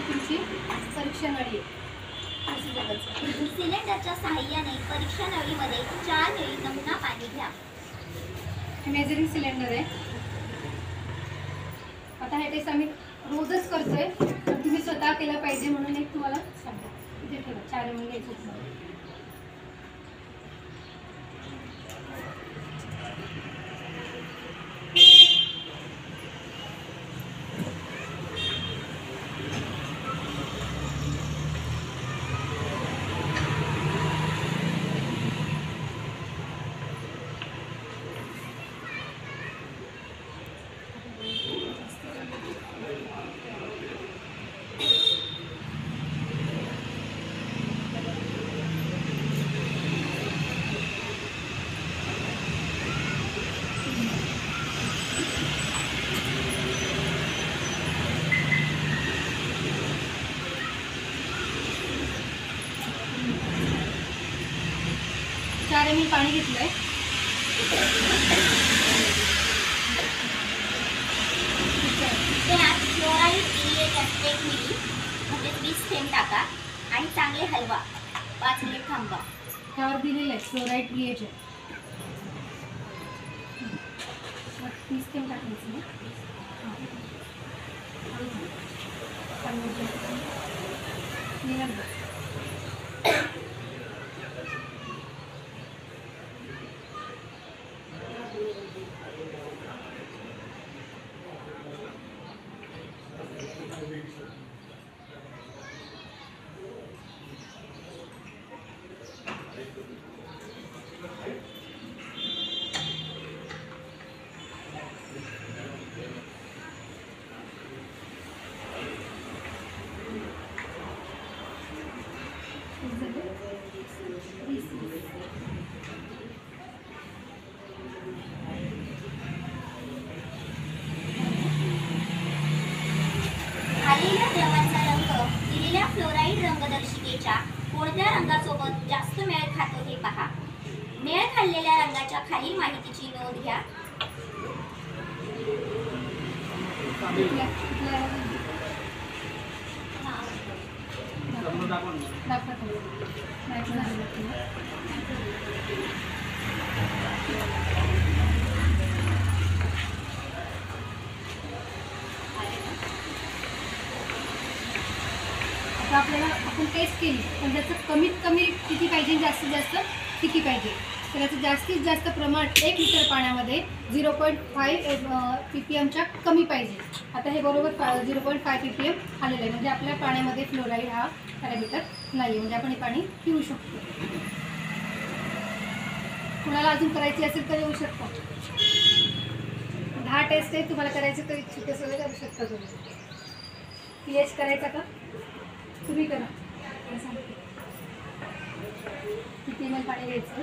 तुमची परीक्षा नळी आहे. सिलेंडरच्या सहाय्याने परीक्षा नळीमध्ये 4 वेळी नमुना पाणी घ्या. हे मेजरिंग सिलेंडर आहे. आता हे टेस्ट आम्ही रोजच करतोय, तर तुम्ही स्वतः केलं पाहिजे म्हणून एक तुम्हाला सांगतो. इथे ठेवा, 4 ml घ्यायचं. 4 ml पाणी घेतलंय. त्यात फ्लोराईड EH 1 मिली म्हणजे 20 थेंब टाका आणि चांगले हलवा. 5 मिनिट थांबवा. त्यावर दिलेलं आहे फ्लोराईड EH 30 थेंब टाकायचं. आलेल्या द्रवाचा रंग दिलेल्या फ्लोराईड रंगदर्शिकेच्या कोणत्या रंगासोबत जास्त मेळ खातो हे पहा. मेळ खाल्लेल्या रंगाच्या खालील माहितीची नोंद घ्या. आता आपल्याला आपण टेस्ट केली, पण त्याचं कमीत कमी किती पाहिजे, जास्तीत जास्त किती पाहिजे. तर याचं जास्तीत जास्त प्रमाण 1 लिटर पाण्यामध्ये 0.5 ppmच्या कमी पाहिजे. आता हे बरोबर 0.5 ppm आलेलं आहे, म्हणजे आपल्या पाण्यामध्ये फ्लोराईड हा पॅरामीटर नाही आहे, म्हणजे आपण हे पाणी पिऊ शकतो. कुणाला अजून करायची असेल तर येऊ शकता. 10 टेस्ट आहे, तुम्हाला करायचं तर इच्छुक असेल करू शकता. तुम्ही pH करायचा का तुम्ही करा. किती ml पाणी घ्यायचं.